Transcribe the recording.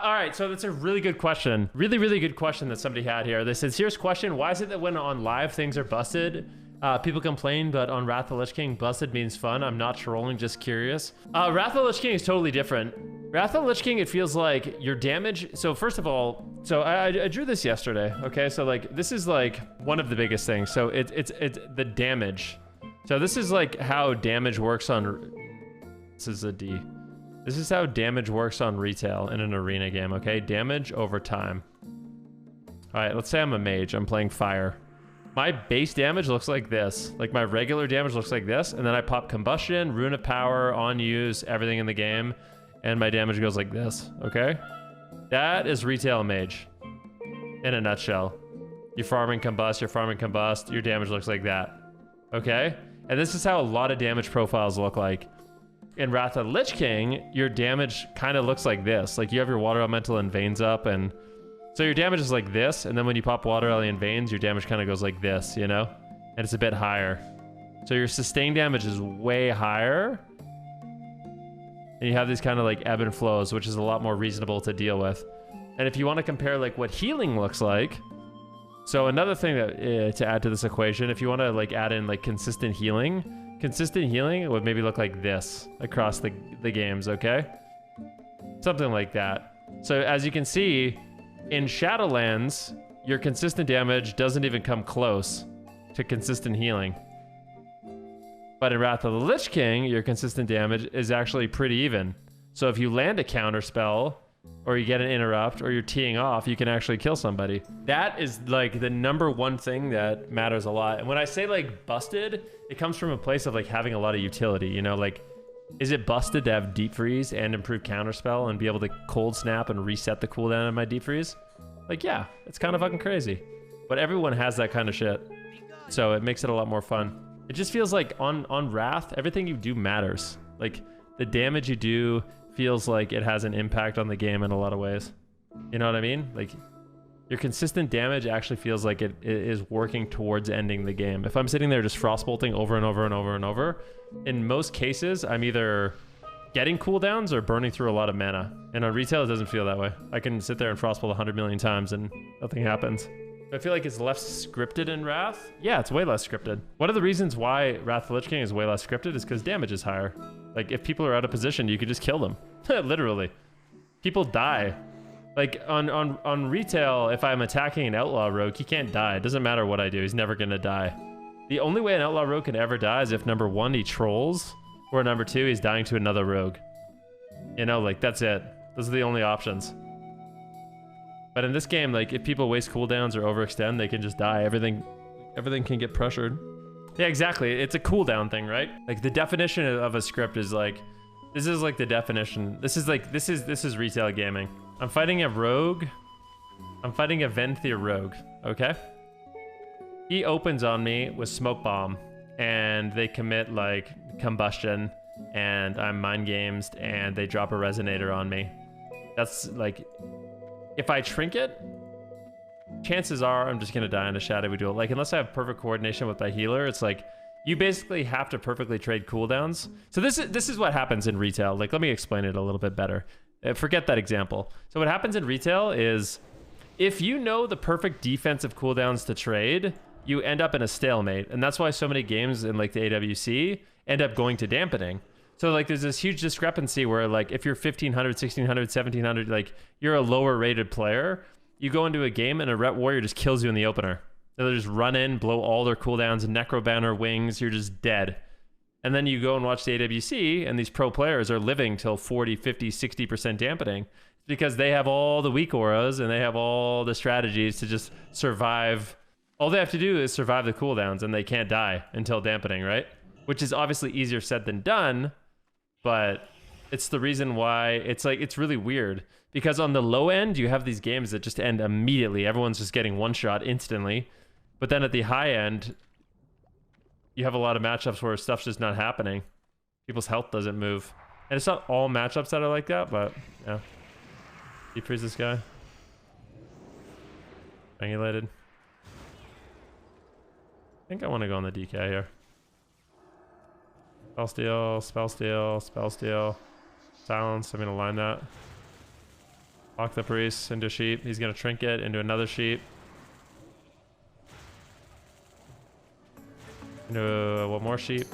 All right, so that's a really good question. Really good question that somebody had here. They said, serious question, why is it that when on live things are busted, people complain, but on Wrath of the Lich King, busted means fun? I'm not trolling, just curious. Wrath of the Lich King is totally different. Wrath of the Lich King, it feels like your damage. So first of all, so I drew this yesterday, okay? So like, this is like one of the biggest things. So it's the damage. So this is like how damage works on, this is a D. This is how damage works on retail in an arena game, okay? Damage over time. All right, let's say I'm a mage, I'm playing fire. My base damage looks like this. Like my regular damage looks like this, and then I pop combustion, rune of power, on use, everything in the game, and my damage goes like this, okay? That is retail mage in a nutshell. You're farming combust, your damage looks like that, okay? And this is how a lot of damage profiles look like. In Wrath of the Lich King, your damage kind of looks like this. Like you have your water elemental and veins up, and so your damage is like this, and then when you pop water and veins, your damage kind of goes like this, you know? And it's a bit higher. So your sustained damage is way higher. And you have these kind of like ebb and flows, which is a lot more reasonable to deal with. And if you want to compare like what healing looks like, so another thing that to add to this equation, if you want to like add in like consistent healing would maybe look like this across the games, okay? Something like that. So as you can see, in Shadowlands, your consistent damage doesn't even come close to consistent healing. But in Wrath of the Lich King, your consistent damage is actually pretty even. So if you land a counter spell, or you get an interrupt, or you're teeing off, you can actually kill somebody. That is like the #1 thing that matters a lot. And when I say like busted, it comes from a place of like having a lot of utility, you know, like, is it busted to have deep freeze and improve counterspell and be able to cold snap and reset the cooldown of my deep freeze? Like, yeah, it's kind of fucking crazy. But everyone has that kind of shit. So it makes it a lot more fun. It just feels like on Wrath, everything you do matters. Like the damage you do feels like it has an impact on the game in a lot of ways. You know what I mean? Like your consistent damage actually feels like it is working towards ending the game. If I'm sitting there just frostbolting over and over and over and over, in most cases, I'm either getting cooldowns or burning through a lot of mana. And on retail, it doesn't feel that way. I can sit there and frostbolt 100 million times and nothing happens. I feel like it's less scripted in Wrath. Yeah, it's way less scripted. One of the reasons why Wrath of the Lich King is way less scripted is because damage is higher. Like if people are out of position, you could just kill them. Literally. People die. Like on retail, if I'm attacking an outlaw rogue, he can't die. It doesn't matter what I do, he's never gonna die. The only way an outlaw rogue can ever die is if #1, he trolls, or #2, he's dying to another rogue. You know, like that's it. Those are the only options. But in this game, like if people waste cooldowns or overextend, they can just die. Everything can get pressured. Yeah, exactly. It's a cooldown thing, right? Like the definition of a script is like, this is like the definition. This is retail gaming. I'm fighting a rogue. I'm fighting a Venthyr rogue, okay? He opens on me with smoke bomb and they commit like combustion and I'm mind games and they drop a resonator on me. That's like, if I trinket, chances are I'm just gonna die in a shadowy duel. Like unless I have perfect coordination with my healer, it's like you basically have to perfectly trade cooldowns. So this is what happens in retail. Like let me explain it a little bit better. Forget that example. So what happens in retail is if you know the perfect defensive cooldowns to trade, you end up in a stalemate. And that's why so many games in like the AWC end up going to dampening. So like there's this huge discrepancy where like if you're 1500, 1600, 1700, like you're a lower rated player, you go into a game and a Ret Warrior just kills you in the opener. They'll just run in, blow all their cooldowns, Necro Banner, wings, you're just dead. And then you go and watch the AWC and these pro players are living till 40, 50, 60% dampening. It's because they have all the weak auras and they have all the strategies to just survive. All they have to do is survive the cooldowns and they can't die until dampening, right? Which is obviously easier said than done, but it's the reason why it's like, it's really weird because on the low end, you have these games that just end immediately. Everyone's just getting one shot instantly. But then at the high end, you have a lot of matchups where stuff's just not happening. People's health doesn't move. And it's not all matchups that are like that, but yeah. Deep freeze this guy. Angulated. I think I want to go on the DK here. Spell steal, spell steal, spell steal. Silence, I'm going to line that. Lock the priest into a sheep. He's going to trinket into another sheep. Into one more sheep.